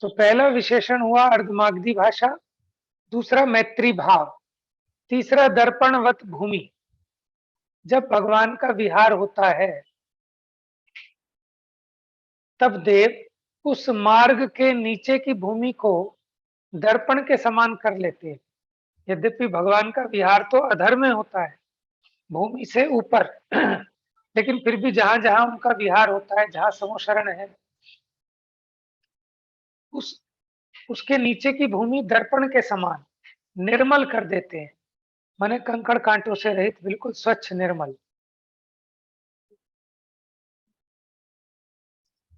तो पहला विशेषण हुआ अर्धमागधी भाषा, दूसरा मैत्री भाव, तीसरा दर्पणवत भूमि। जब भगवान का विहार होता है तब देव उस मार्ग के नीचे की भूमि को दर्पण के समान कर लेते हैं। यद्यपि भगवान का विहार तो अधर में होता है, भूमि से ऊपर, लेकिन फिर भी जहां जहां उनका विहार होता है, जहां समोशरण है, उसके नीचे की भूमि दर्पण के समान निर्मल कर देते हैं, माने कंकड़ कांटों से रहित, बिल्कुल स्वच्छ निर्मल।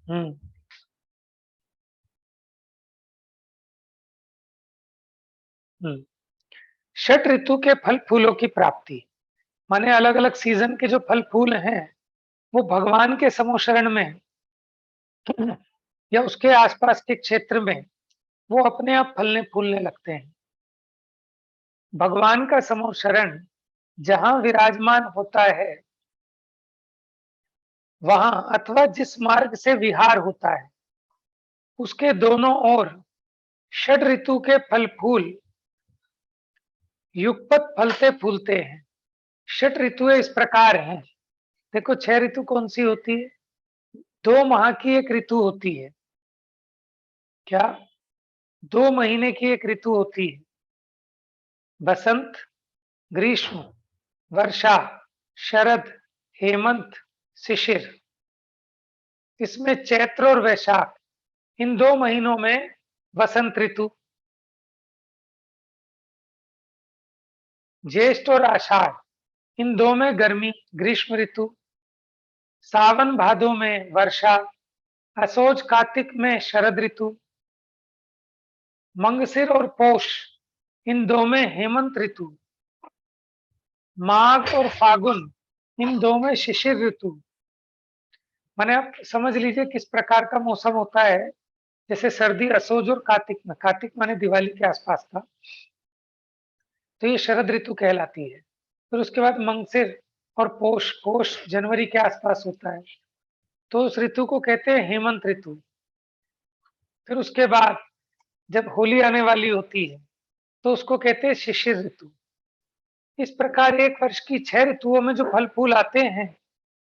हम्म हम्म षट ऋतु के फल फूलों की प्राप्ति, माने अलग अलग सीजन के जो फल फूल हैं वो भगवान के समोशरण में या उसके आसपास के क्षेत्र में वो अपने आप फलने फूलने लगते हैं। भगवान का समोशरण जहां विराजमान होता है वहां, अथवा जिस मार्ग से विहार होता है उसके दोनों ओर षड ऋतु के फल फूल युगपत फलते फूलते हैं। षट ऋतुएं इस प्रकार हैं, देखो 6 ऋतु कौन सी होती है? 2 माह की एक ऋतु होती है। क्या? 2 महीने की एक ऋतु होती है। बसंत, ग्रीष्म, वर्षा, शरद, हेमंत, शिशिर। इसमें चैत्र और वैशाख, इन 2 महीनों में वसंत ऋतु, ज्येष्ठ और आषाढ़, इन 2 में गर्मी ग्रीष्म ऋतु, सावन भादो में वर्षा, असोज कार्तिक में शरद ऋतु, मंगसिर और पौष, इन 2 में हेमंत ऋतु, माघ और फागुन, इन 2 में शिशिर ऋतु। माने आप समझ लीजिए किस प्रकार का मौसम होता है। जैसे सर्दी असोज और कार्तिक में, कार्तिक माने दिवाली के आसपास का, तो ये शरद ऋतु कहलाती है। फिर उसके बाद मंगसिर और पौष, पौष जनवरी के आसपास होता है, तो उस ऋतु को कहते हैं हेमंत ऋतु। फिर उसके बाद जब होली आने वाली होती है तो उसको कहते हैं शिशिर ऋतु। इस प्रकार एक वर्ष की 6 ऋतुओं में जो फल फूल आते हैं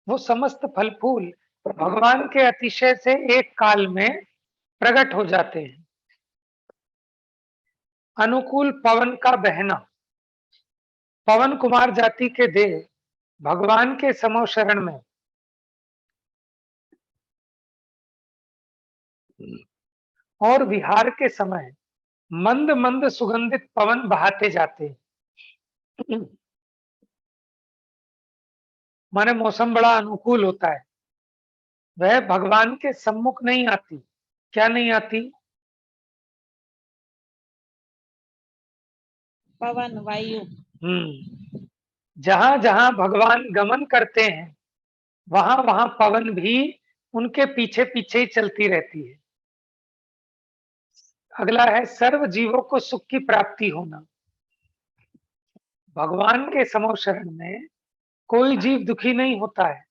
वो समस्त फल फूल भगवान के अतिशय से एक काल में प्रकट हो जाते हैं। अनुकूल पवन का बहना, पवन कुमार जाति के देव भगवान के समोशरण में और विहार के समय मंद मंद सुगंधित पवन बहाते जाते हैं। माने मौसम बड़ा अनुकूल होता है। वह भगवान के सम्मुख नहीं आती। क्या नहीं आती? पवन वायु। जहां जहां भगवान गमन करते हैं वहां वहां पवन भी उनके पीछे पीछे ही चलती रहती है। अगला है सर्व जीवों को सुख की प्राप्ति होना। भगवान के समोशरण में कोई जीव दुखी नहीं होता है।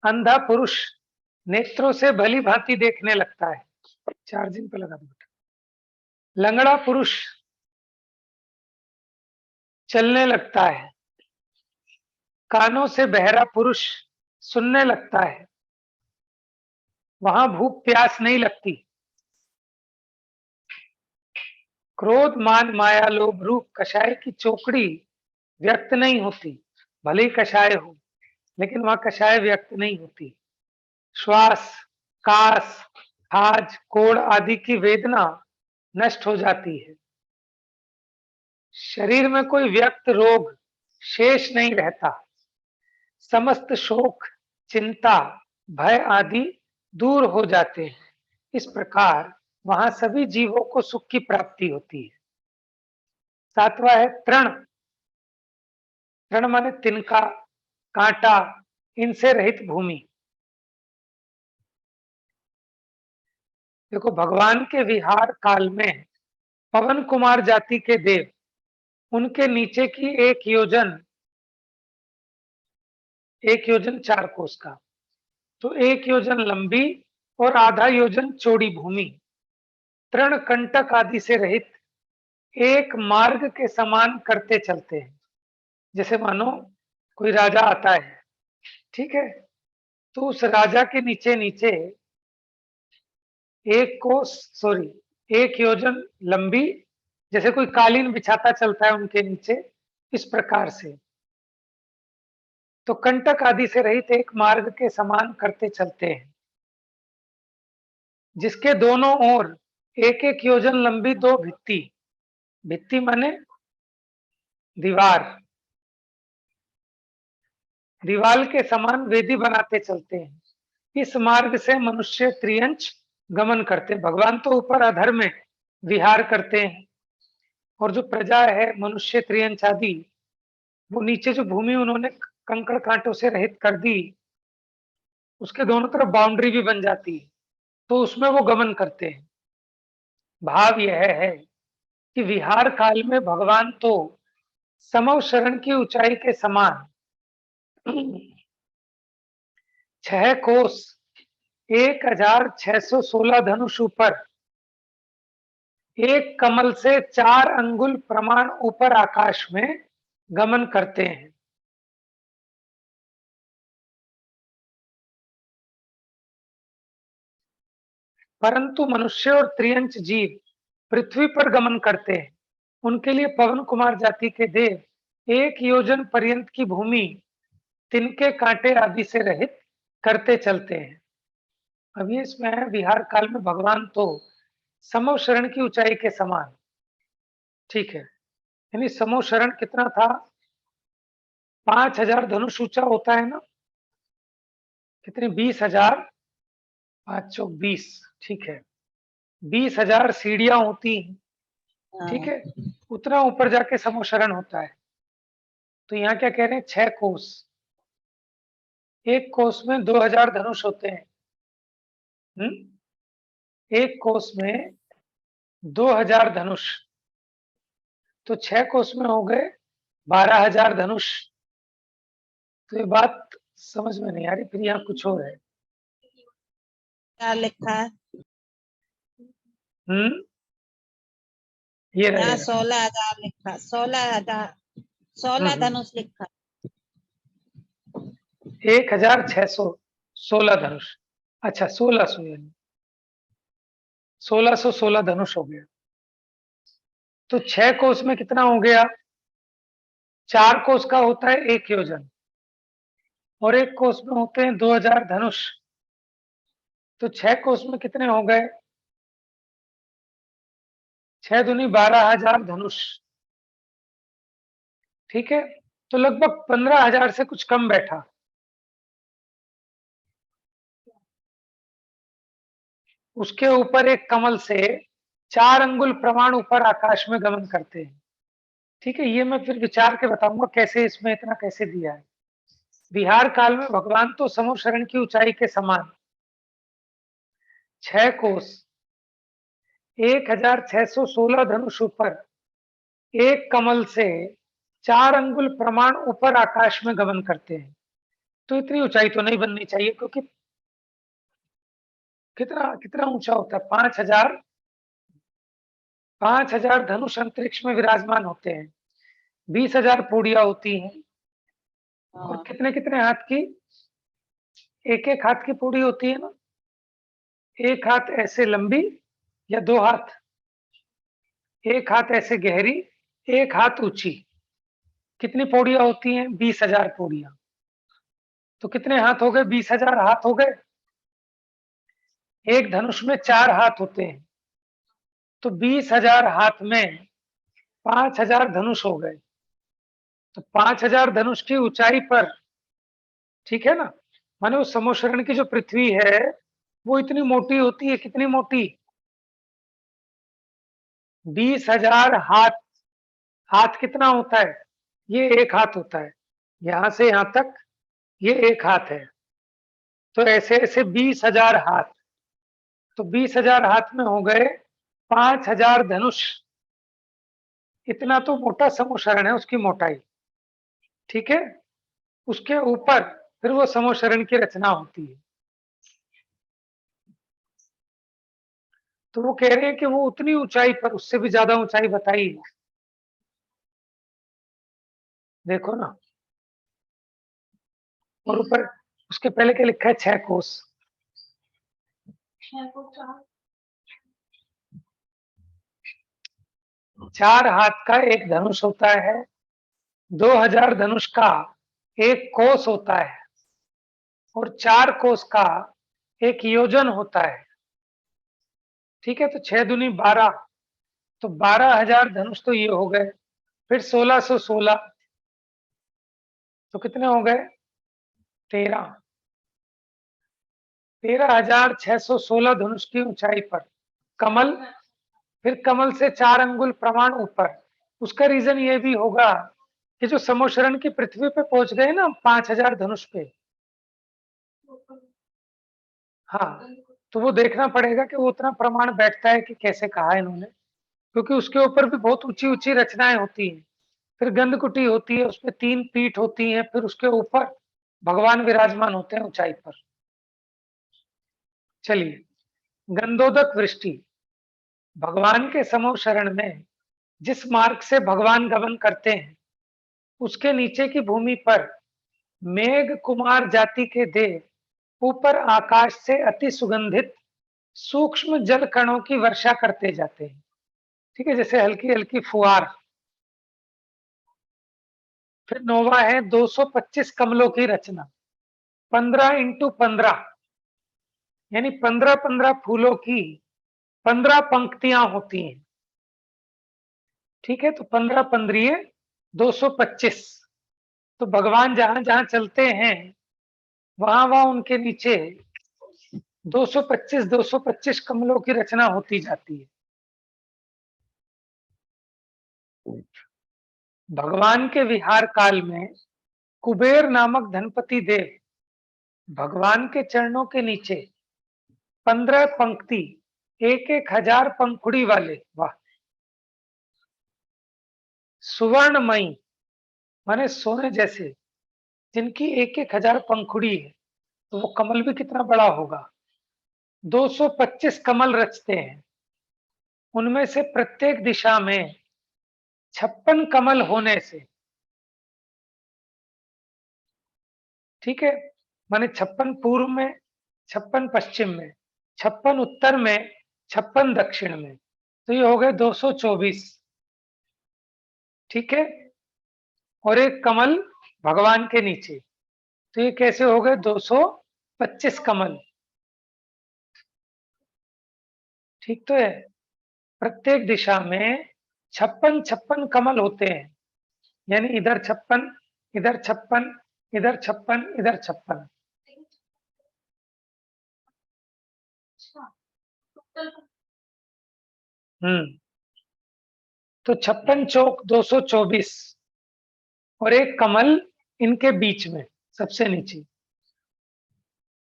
अंधा पुरुष नेत्रों से भली भांति देखने लगता है। चार्जिंग पे लगा दो बेटा। लंगड़ा पुरुष चलने लगता है। कानों से बहरा पुरुष सुनने लगता है। वहां भूख प्यास नहीं लगती। क्रोध मान माया लोभ रूप कषाय की चौकड़ी व्यक्त नहीं होती। भले ही कषाय हो लेकिन वहां कषाय व्यक्त नहीं होती। श्वास, कास, खाज, कोड़ आदि की वेदना नष्ट हो जाती है। शरीर में कोई व्यक्त रोग शेष नहीं रहता। समस्त शोक, चिंता, भय आदि दूर हो जाते हैं। इस प्रकार वहां सभी जीवों को सुख की प्राप्ति होती है। 7वां है तृण। तृण माने तिनका, कांटा, इनसे रहित भूमि। देखो भगवान के विहार काल में पवन कुमार जाति के देव उनके नीचे की 1 योजन 4 कोस का, तो 1 योजन लंबी और आधा योजन चौड़ी भूमि तृण कंटक आदि से रहित एक मार्ग के समान करते चलते हैं। जैसे मानो कोई राजा आता है, ठीक है, तो उस राजा के नीचे नीचे एक योजन लंबी, जैसे कोई कालीन बिछाता चलता है उनके नीचे, इस प्रकार से। तो कंटक आदि से रहित एक मार्ग के समान करते चलते हैं, जिसके दोनों ओर एक एक योजन लंबी दो भित्ति, भित्ति माने दीवार, दीवार के समान वेदी बनाते चलते हैं। इस मार्ग से मनुष्य त्रियंच गमन करते हैं। भगवान तो ऊपर अधर में विहार करते हैं, और जो प्रजा है मनुष्य त्रियंच आदि, वो नीचे जो भूमि उन्होंने कंकड़ कांटों से रहित कर दी, उसके दोनों तरफ बाउंड्री भी बन जाती है, तो उसमें वो गमन करते हैं। भाव यह है कि विहार काल में भगवान तो समव शरण की ऊंचाई के समान 6 कोस 1616 धनुष ऊपर, एक कमल से 4 अंगुल प्रमाण ऊपर आकाश में गमन करते हैं। परंतु मनुष्य और त्रियंच जीव पृथ्वी पर गमन करते हैं। उनके लिए पवन कुमार जाति के देव 1 योजन पर्यंत की भूमि तिनके कांटे आदि से रहित करते चलते हैं। अब ये इसमें है, विहार काल में भगवान तो समव शरण की ऊंचाई के समान, ठीक है, यानी समव शरण कितना था, 5000 धनुष ऊंचा होता है ना, कितने, 20,000, 5 चौक 20, ठीक है, 20,000 सीढ़ियां होती हैं, ठीक है, उतना ऊपर जाके समव शरण होता है। तो यहाँ क्या कह रहे हैं, 6 कोस, एक कोस में 2000 धनुष होते हैं। एक कोस में 2000 धनुष, तो 6 कोस में हो गए 12,000 धनुष। तो ये बात समझ में नहीं आ रही, फिर यहाँ कुछ और है। क्या लिखा है? ये यहाँ रहेगा 16,000 लिखा, 16 धनुष लिखा। 1616 धनुष, अच्छा 1600, यानी 1616 धनुष हो गया। तो 6 कोस में कितना हो गया, 4 कोस का होता है 1 योजन, और 1 कोस में होते हैं 2000 धनुष। तो 6 कोस में कितने हो गए, 6 दूनी 12,000 धनुष, ठीक है, तो लगभग 15,000 से कुछ कम बैठा। उसके ऊपर एक कमल से 4 अंगुल प्रमाण ऊपर आकाश में गमन करते हैं, ठीक है। ये मैं फिर विचार के बताऊंगा कैसे इसमें इतना कैसे दिया है। विहार काल में भगवान तो समव शरण की ऊंचाई के समान 6 कोस 1616 धनुष ऊपर, एक कमल से 4 अंगुल प्रमाण ऊपर आकाश में गमन करते हैं। तो इतनी ऊंचाई तो नहीं बननी चाहिए, क्योंकि कितना कितना ऊंचा होता है, 5,000 धनुष अंतरिक्ष में विराजमान होते हैं, 20,000 पूड़ियां होती हैं, और कितने कितने हाथ की, एक एक हाथ की पूड़ी होती है ना, एक हाथ ऐसे लंबी या 2 हाथ, एक हाथ ऐसे गहरी, एक हाथ ऊंची, कितनी पौड़ियां होती हैं, 20,000 पौड़ियां। तो कितने हाथ हो गए, 20,000 हाथ हो गए। एक धनुष में 4 हाथ होते हैं, तो 20,000 हाथ में 5,000 धनुष हो गए। तो 5,000 धनुष की ऊंचाई पर, ठीक है ना, माने उस समव शरण की जो पृथ्वी है वो इतनी मोटी होती है, कितनी मोटी, 20,000 हाथ। हाथ कितना होता है, ये एक हाथ होता है, यहां से यहां तक ये एक हाथ है, तो ऐसे ऐसे 20,000 हाथ। तो 20,000 हाथ में हो गए 5,000 धनुष। इतना तो मोटा समव शरण है, उसकी मोटाई, ठीक है। उसके ऊपर फिर वो समव शरण की रचना होती है। तो वो कह रहे हैं कि वो उतनी ऊंचाई पर, उससे भी ज्यादा ऊंचाई बताइए। देखो ना, और ऊपर उसके पहले क्या लिखा है, 6 कोस। 4 हाथ का एक धनुष होता है, 2000 धनुष का एक कोस होता है, और 4 कोस का एक योजन होता है। ठीक है, तो 6 दूनी 12, तो 12,000 धनुष तो ये हो गए, फिर 1616, तो कितने हो गए, 13,616 धनुष की ऊंचाई पर कमल, फिर कमल से 4 अंगुल प्रमाण ऊपर। उसका रीजन ये भी होगा कि जो समोशरण की पृथ्वी पे पहुंच गए ना 5,000 धनुष पे, हाँ, तो वो देखना पड़ेगा कि वो उतना प्रमाण बैठता है कि कैसे कहा इन्होंने, क्योंकि उसके ऊपर भी बहुत ऊंची ऊंची रचनाएं होती हैं। फिर गंधकुटी होती है, उसमें 3 पीठ होती हैं, फिर उसके ऊपर भगवान विराजमान होते हैं ऊंचाई पर। चलिए, गंधोदक वृष्टि, भगवान के समो शरण में जिस मार्ग से भगवान गमन करते हैं, उसके नीचे की भूमि पर मेघ कुमार जाति के देव ऊपर आकाश से अति सुगंधित सूक्ष्म जल कणों की वर्षा करते जाते हैं। ठीक है, जैसे हल्की हल्की फुहार। फिर नोवा है 225 कमलों की रचना, 15 इंटू 15, यानी 15-15 फूलों की 15 पंक्तियां होती हैं। ठीक है, तो 15 15 225। तो भगवान जहां जहां चलते हैं, वहां वहां उनके नीचे 225 कमलों की रचना होती जाती है। भगवान के विहार काल में कुबेर नामक धनपति देव भगवान के चरणों के नीचे 15 पंक्ति 1,000 पंखुड़ी वाले, वाह, सुवर्णमयी माने सोने जैसे, जिनकी 1,000 पंखुड़ी है, तो वो कमल भी कितना बड़ा होगा। 225 कमल रचते हैं, उनमें से प्रत्येक दिशा में 56 कमल होने से, ठीक है, माने 56 पूर्व में, 56 पश्चिम में, 56 उत्तर में, 56 दक्षिण में, तो ये हो गए 224। ठीक है, और एक कमल भगवान के नीचे, तो ये कैसे हो गए 225 कमल। ठीक तो है, प्रत्येक दिशा में 56-56 कमल होते हैं, यानी इधर 56, इधर 56, इधर 56, इधर 56। तो 56 चौक 224, और एक कमल इनके बीच में सबसे नीचे।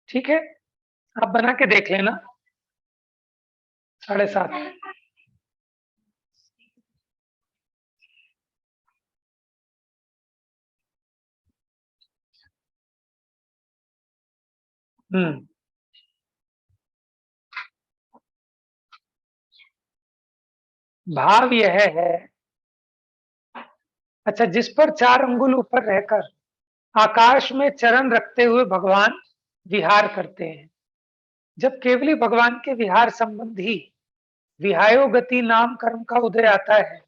ठीक है, आप बना के देख लेना, 7.5। हम्म भाव यह है, अच्छा, जिस पर 4 अंगुल ऊपर रहकर आकाश में चरण रखते हुए भगवान विहार करते हैं। जब केवली भगवान के विहार संबंधी विहायो गति नाम कर्म का उदय आता है,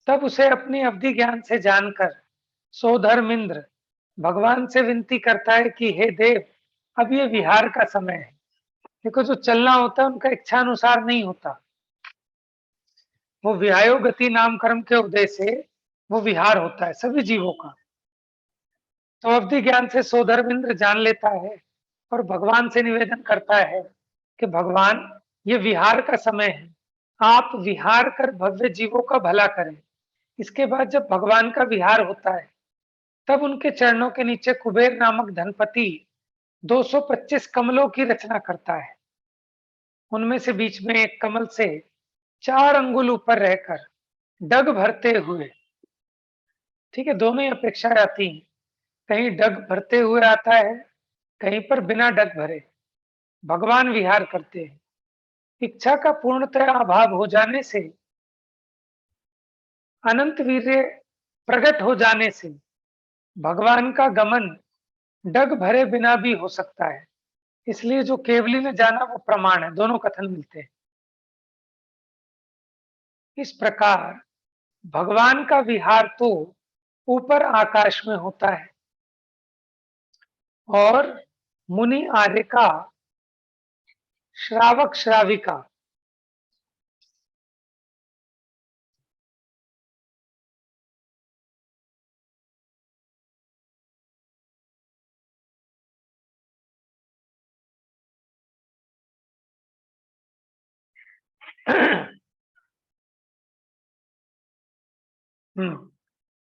तब उसे अपनी अवधि ज्ञान से जानकर सोधर्म इंद्र भगवान से विनती करता है कि हे देव, अब ये विहार का समय है। देखो, जो चलना होता है उनका इच्छा अनुसार नहीं होता, वो विहायो गति नाम कर्म के उदय से वो विहार होता है सभी जीवों का। तो अवधि ज्ञान से सोधर्म इंद्र जान लेता है, और भगवान से निवेदन करता है कि भगवान, ये विहार का समय है, आप विहार कर भव्य जीवों का भला करें। इसके बाद जब भगवान का विहार होता है, तब उनके चरणों के नीचे कुबेर नामक धनपति 225 कमलों की रचना करता है। उनमें से बीच में एक कमल से 4 अंगुल ऊपर रहकर डग भरते हुए, ठीक है, दोनों ही अपेक्षाएं आती हैं, कहीं डग भरते हुए आता है, कहीं पर बिना डग भरे भगवान विहार करते हैं। इच्छा का पूर्णतः अभाव हो जाने से, अनंत वीर्य प्रकट हो जाने से भगवान का गमन डग भरे बिना भी हो सकता है। इसलिए जो केवली ने जाना वो प्रमाण है, दोनों कथन मिलते हैं। इस प्रकार भगवान का विहार तो ऊपर आकाश में होता है और मुनि आर्य का श्रावक श्राविका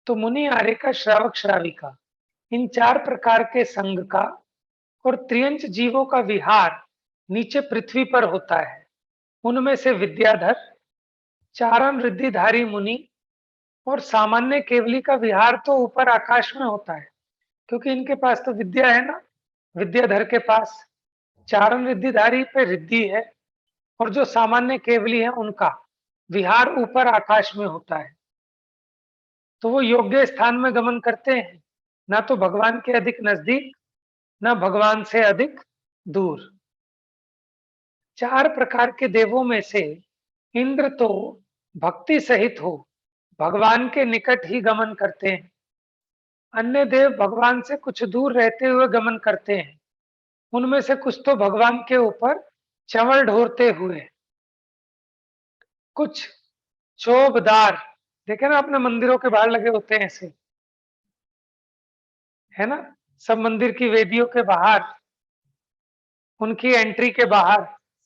तो मुनि आर्य का श्रावक श्राविका, इन चार प्रकार के संघ का और त्रियंच जीवों का विहार नीचे पृथ्वी पर होता है। उनमें से विद्याधर, चारण रिद्धिधारी मुनि और सामान्य केवली का विहार तो ऊपर आकाश में होता है, क्योंकि इनके पास तो विद्या है ना। विद्याधर के पास चारण रिद्धिधारी पे रिद्धि है, और जो सामान्य केवली है उनका विहार ऊपर आकाश में होता है। तो वो योग्य स्थान में गमन करते हैं, ना तो भगवान के अधिक नजदीक, ना भगवान से अधिक दूर। चार प्रकार के देवों में से इंद्र तो भक्ति सहित हो भगवान के निकट ही गमन करते हैं। अन्य देव भगवान से कुछ दूर रहते हुए गमन करते हैं। उनमें से कुछ तो भगवान के ऊपर चंवल ढोरते हुए, कुछ चोबदार, देखे ना आपने मंदिरों के बाहर लगे होते हैं ऐसे, है ना, सब मंदिर की वेदियों के बाहर, उनकी एंट्री के बाहर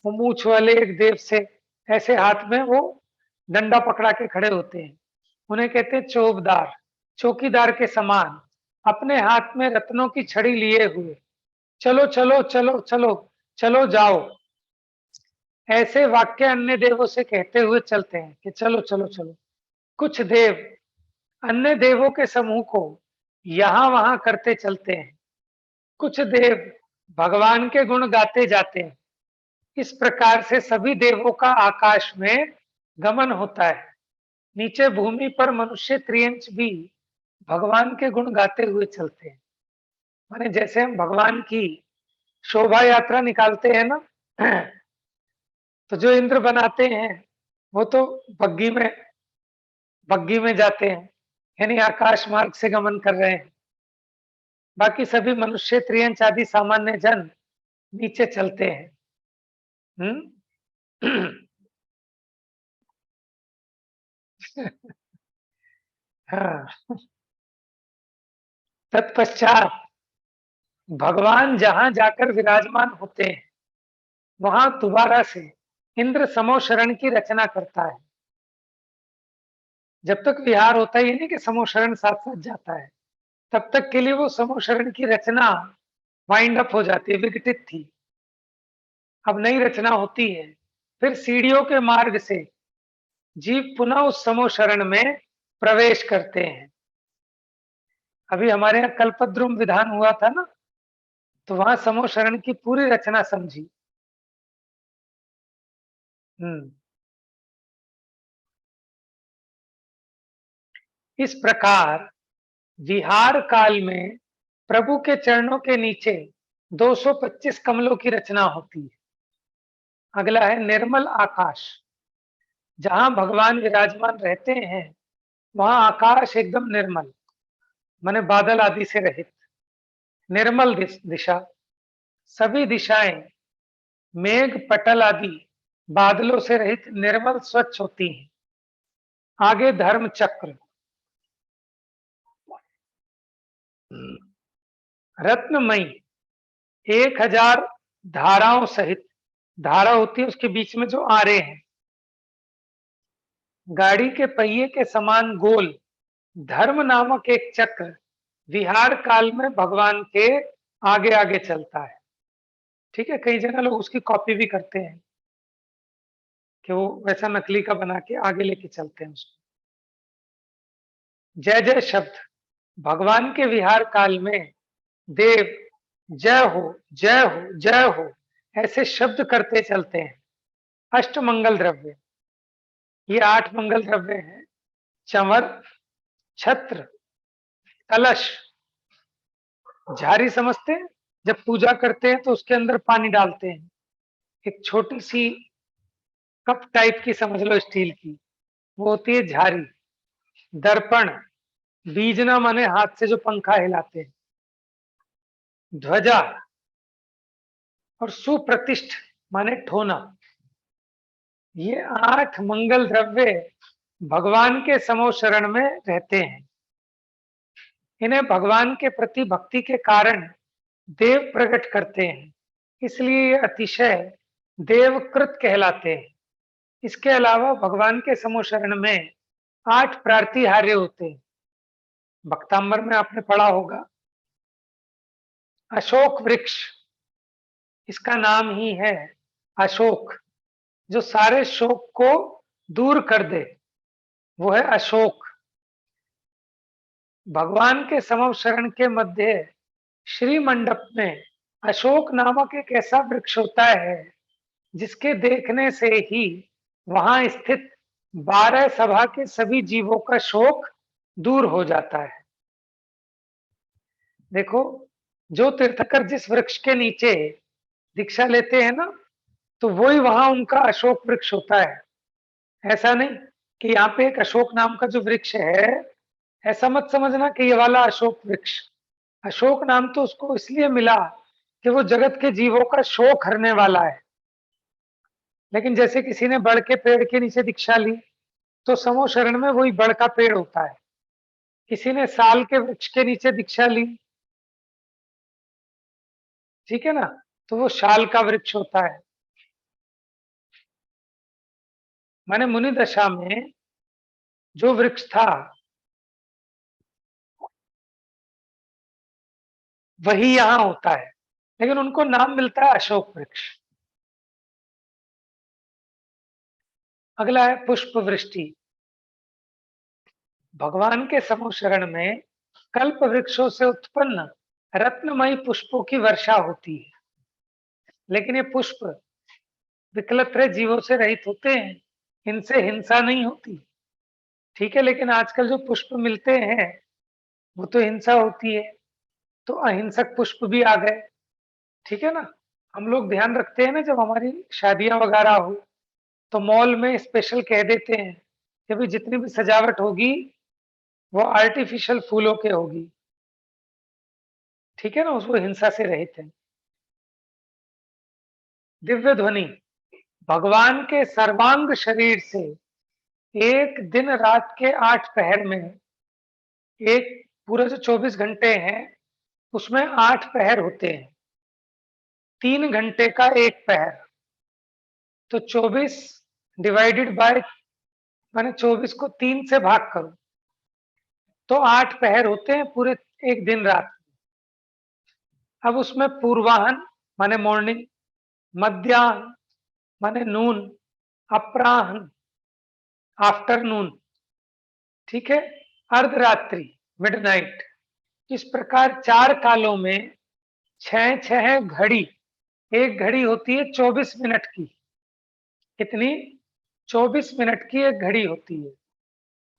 वो मूछ वाले एक देव से ऐसे हाथ में वो डंडा पकड़ा के खड़े होते हैं। उन्हें कहते हैं चौबदार, चौकीदार के समान, अपने हाथ में रत्नों की छड़ी लिए हुए, चलो चलो चलो चलो चलो जाओ, ऐसे वाक्य अन्य देवों से कहते हुए चलते हैं कि चलो चलो चलो। कुछ देव अन्य देवों के समूह को यहां वहां करते चलते हैं। कुछ देव भगवान के गुण गाते जाते हैं। इस प्रकार से सभी देवों का आकाश में गमन होता है। नीचे भूमि पर मनुष्य त्रियंच भी भगवान के गुण गाते हुए चलते हैं। माने जैसे हम भगवान की शोभा यात्रा निकालते हैं ना, तो जो इंद्र बनाते हैं वो तो बग्गी में जाते हैं, यानी आकाश मार्ग से गमन कर रहे हैं। बाकी सभी मनुष्य त्रियंच आदि सामान्य जन नीचे चलते हैं। हाँ। तत्पश्चात भगवान जहां जाकर विराजमान होते हैं वहां दोबारा से इंद्र समोशरण की रचना करता है। जब तक विहार होता है, ये नहीं कि समोशरण साथ साथ जाता है, तब तक के लिए वो समोशरण की रचना वाइंड अप हो जाती है, विघटित थी, अब नई रचना होती है। फिर सीढ़ियों के मार्ग से जीव पुनः उस समोशरण में प्रवेश करते हैं। अभी हमारे यहाँ कल्पद्रुम विधान हुआ था ना, तो वहां समोशरण की पूरी रचना समझी। हम्म। इस प्रकार विहार काल में प्रभु के चरणों के नीचे 225 कमलों की रचना होती है। अगला है निर्मल आकाश। जहां भगवान विराजमान रहते हैं वहां आकाश एकदम निर्मल, माने बादल आदि से रहित, निर्मल दिशा। सभी दिशाएं मेघ पटल आदि बादलों से रहित निर्मल स्वच्छ होती हैं। आगे धर्म चक्र, रत्नमयी 1000 धाराओं सहित, धारा होती है उसके बीच में जो आरे हैं, गाड़ी के पहिए के समान गोल धर्म नामक एक चक्र विहार काल में भगवान के आगे आगे चलता है। ठीक है, कई जगह लोग उसकी कॉपी भी करते हैं कि वो वैसा नकली का बना के आगे लेके चलते हैं उसको। जय जय शब्द, भगवान के विहार काल में देव जय हो जय हो जय हो ऐसे शब्द करते चलते हैं। अष्ट मंगल द्रव्य, ये 8 मंगल द्रव्य हैं। चंवर, छत्र, कलश, झारी समझते हैं, जब पूजा करते हैं तो उसके अंदर पानी डालते हैं, एक छोटी सी कप टाइप की समझ लो स्टील की, वो होती है झारी। दर्पण, बीजना माने हाथ से जो पंखा हिलाते हैं। ध्वजा और सुप्रतिष्ठ माने ठोना। ये 8 मंगल द्रव्य भगवान के समो शरण में रहते हैं। इन्हें भगवान के प्रति भक्ति के कारण देव प्रकट करते हैं, इसलिए ये अतिशय देवकृत कहलाते हैं। इसके अलावा भगवान के समो शरण में 8 प्रार्तिहार्य होते हैं। भक्तांबर में आपने पढ़ा होगा, अशोक वृक्ष, इसका नाम ही है अशोक, जो सारे शोक को दूर कर दे, वो है अशोक। भगवान के समव शरण के मध्य श्री मंडप में अशोक नामक एक ऐसा वृक्ष होता है जिसके देखने से ही वहां स्थित 12 सभा के सभी जीवों का शोक दूर हो जाता है। देखो, जो तीर्थकर जिस वृक्ष के नीचे दीक्षा लेते हैं ना, तो वही वहां उनका अशोक वृक्ष होता है। ऐसा नहीं कि यहाँ पे एक अशोक नाम का जो वृक्ष है, ऐसा मत समझना कि ये वाला अशोक वृक्ष। अशोक नाम तो उसको इसलिए मिला कि वो जगत के जीवों का शोक हरने वाला है। लेकिन जैसे किसी ने बड़ के पेड़ के नीचे दीक्षा ली, तो समो शरण में वही बड़ का पेड़ होता है। किसी ने साल के वृक्ष के नीचे दीक्षा ली, ठीक है ना, तो वो शाल का वृक्ष होता है। माने मुनि दशा में जो वृक्ष था वही यहां होता है, लेकिन उनको नाम मिलता है अशोक वृक्ष। अगला है पुष्प वृष्टि। भगवान के समो शरण में कल्प वृक्षों से उत्पन्न रत्नमयी पुष्पों की वर्षा होती है। लेकिन ये पुष्प विकलत्रय जीवों से रहित होते हैं, इनसे हिंसा नहीं होती, ठीक है। लेकिन आजकल जो पुष्प मिलते हैं वो तो हिंसा होती है, तो अहिंसक पुष्प भी आ गए, ठीक है ना। हम लोग ध्यान रखते हैं ना, जब हमारी शादियां वगैरह हो तो मॉल में स्पेशल कह देते हैं कि भाई जितनी भी सजावट होगी वो आर्टिफिशियल फूलों के होगी, ठीक है ना, उसको हिंसा से रहित है। दिव्य ध्वनि, भगवान के सर्वांग शरीर से एक दिन रात के 8 पहर में, एक पूरे जो 24 घंटे हैं उसमें 8 पहर होते हैं, 3 घंटे का एक पहर, तो 24 डिवाइडेड बाय, माने 24 को 3 से भाग करो तो 8 पहर होते हैं पूरे एक दिन रात। अब उसमें पूर्वाहन माने मॉर्निंग, मध्याह्न माने नून, अपराह्न आफ्टरनून, ठीक है, अर्धरात्रि मिडनाइट। इस प्रकार 4 कालों में 6 घड़ी, एक घड़ी होती है 24 मिनट की। कितनी? 24 मिनट की एक घड़ी होती है,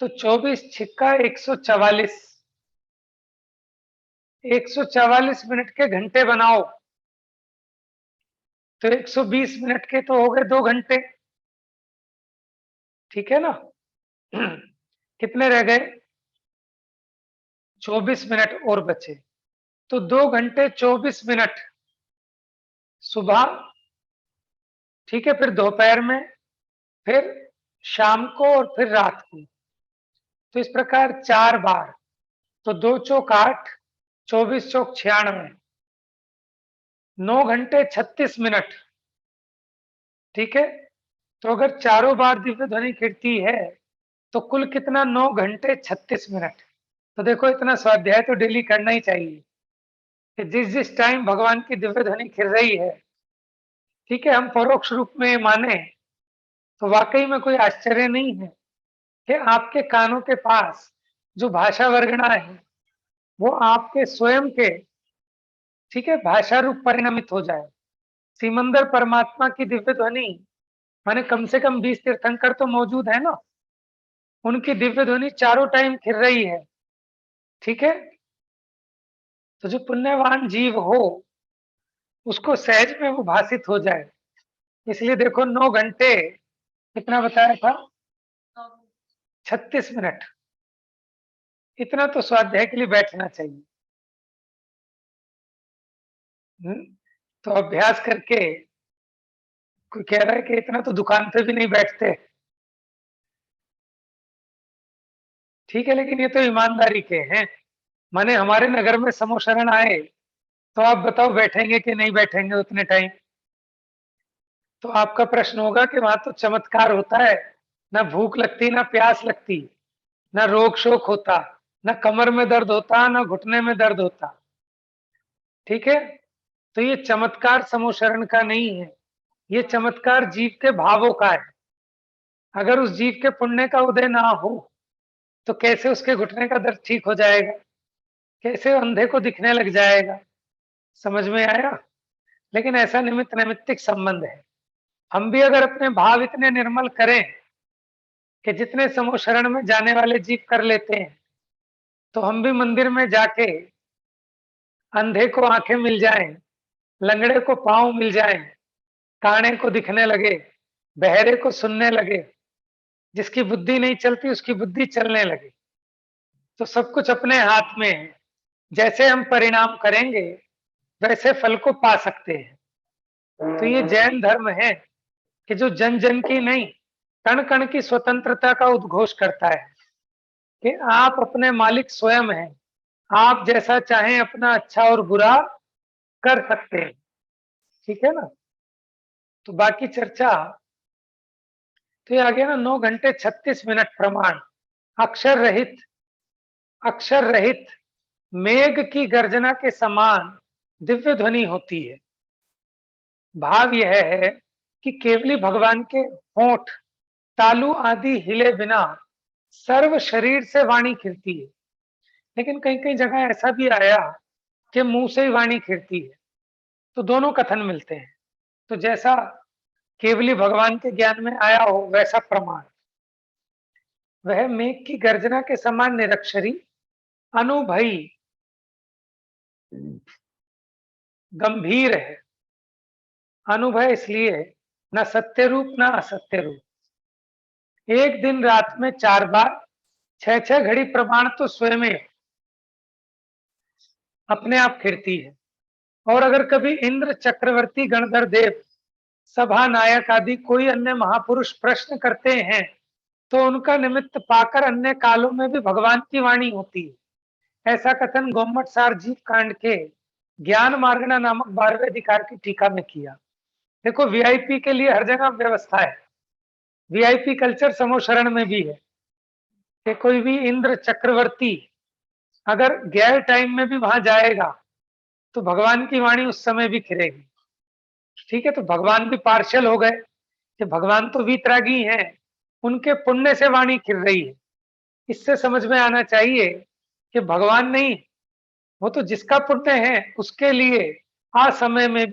तो 24 छिक्का 144, 144 मिनट के घंटे बनाओ तो 120 मिनट के तो हो गए 2 घंटे, ठीक है ना। कितने रह गए? 24 मिनट और बचे, तो 2 घंटे 24 मिनट सुबह, ठीक है, फिर दोपहर में, फिर शाम को और फिर रात को। तो इस प्रकार 4 बार, तो 2 चौक 8, 24 चौक 96, 9 घंटे 36 मिनट, ठीक है। तो अगर चारों बार दिव्य ध्वनि कीर्ति है तो कुल कितना? 9 घंटे 36 मिनट। तो देखो, इतना स्वाध्याय तो डेली करना ही चाहिए कि जिस जिस टाइम भगवान की दिव्य ध्वनि खिल रही है, ठीक है, हम परोक्ष रूप में माने तो वाकई में कोई आश्चर्य नहीं है कि आपके कानों के पास जो भाषा वर्गणा है वो आपके स्वयं के, ठीक है, भाषा रूप परिणमित हो जाए। सिमंदर परमात्मा की दिव्य ध्वनि माने कम से कम 20 तीर्थंकर तो मौजूद है ना, उनकी दिव्य ध्वनि चारों टाइम फिर रही है। ठीक है, तो जो पुण्यवान जीव हो उसको सहज में वो भाषित हो जाए। इसलिए देखो 9 घंटे कितना बताया था, 36 मिनट, इतना तो स्वाध्याय के लिए बैठना चाहिए। तो अभ्यास करके, कोई कह रहा है कि इतना तो दुकान पे भी नहीं बैठते। ठीक है, लेकिन ये तो ईमानदारी के हैं। माने हमारे नगर में समूह आए, तो आप बताओ बैठेंगे कि नहीं बैठेंगे उतने टाइम? तो आपका प्रश्न होगा कि वहां तो चमत्कार होता है, ना भूख लगती, ना प्यास लगती, ना रोग शोक होता, ना कमर में दर्द होता, ना घुटने में दर्द होता। ठीक है, तो ये चमत्कार समूह शरण का नहीं है, ये चमत्कार जीव के भावों का है। अगर उस जीव के पुण्य का उदय ना हो तो कैसे उसके घुटने का दर्द ठीक हो जाएगा, कैसे अंधे को दिखने लग जाएगा? समझ में आया? लेकिन ऐसा निमित्त नैमित्तिक संबंध है। हम भी अगर अपने भाव इतने निर्मल करें कि जितने समूह शरण में जाने वाले जीव कर लेते हैं, तो हम भी मंदिर में जाके अंधे को आंखें मिल जाएं, लंगड़े को पांव मिल जाएं, काणे को दिखने लगे, बहरे को सुनने लगे, जिसकी बुद्धि नहीं चलती उसकी बुद्धि चलने लगे। तो सब कुछ अपने हाथ में है। जैसे हम परिणाम करेंगे वैसे फल को पा सकते हैं। तो ये जैन धर्म है कि जो जन जन की नहीं, कण कण की स्वतंत्रता का उद्घोष करता है कि आप अपने मालिक स्वयं हैं, आप जैसा चाहें अपना अच्छा और बुरा कर सकते हैं। ठीक है ना? तो बाकी चर्चा तो ये आ गया ना, 9 घंटे 36 मिनट प्रमाण, अक्षर रहित, अक्षर रहित मेघ की गर्जना के समान दिव्य ध्वनि होती है। भाव यह है कि केवली भगवान के होंठ, तालु आदि हिले बिना सर्व शरीर से वाणी खिलती है। लेकिन कई कई जगह ऐसा भी आया कि मुंह से ही वाणी खिलती है, तो दोनों कथन मिलते हैं। तो जैसा केवली भगवान के ज्ञान में आया हो वैसा प्रमाण, वह मेघ की गर्जना के समान निरक्षरी, अनुभयी, गंभीर है। अनुभय इसलिए न सत्य रूप न असत्य रूप। एक दिन रात में 4 बार 6 घड़ी प्रमाण तो स्वयं अपने आप फिरती है। और अगर कभी इंद्र, चक्रवर्ती, गणधर देव, सभा नायक आदि कोई अन्य महापुरुष प्रश्न करते हैं तो उनका निमित्त पाकर अन्य कालों में भी भगवान की वाणी होती है। ऐसा कथन गोम्मट सार जीव कांड के ज्ञान मार्गना नामक 12वें अधिकार की टीका में किया। देखो, वीआईपी के लिए हर जगह व्यवस्था है, वीआईपी कल्चर समूह शरण में भी है कि कोई भी इंद्र, चक्रवर्ती अगर गैर टाइम में भी वहां जाएगा तो भगवान की वाणी उस समय भी खिलेगी। ठीक है, तो भगवान भी पार्शल हो गए कि भगवान तो वीतरागी हैं, उनके पुण्य से वाणी खिल रही है। इससे समझ में आना चाहिए कि भगवान नहीं, वो तो जिसका पुण्य है उसके लिए असमय में भी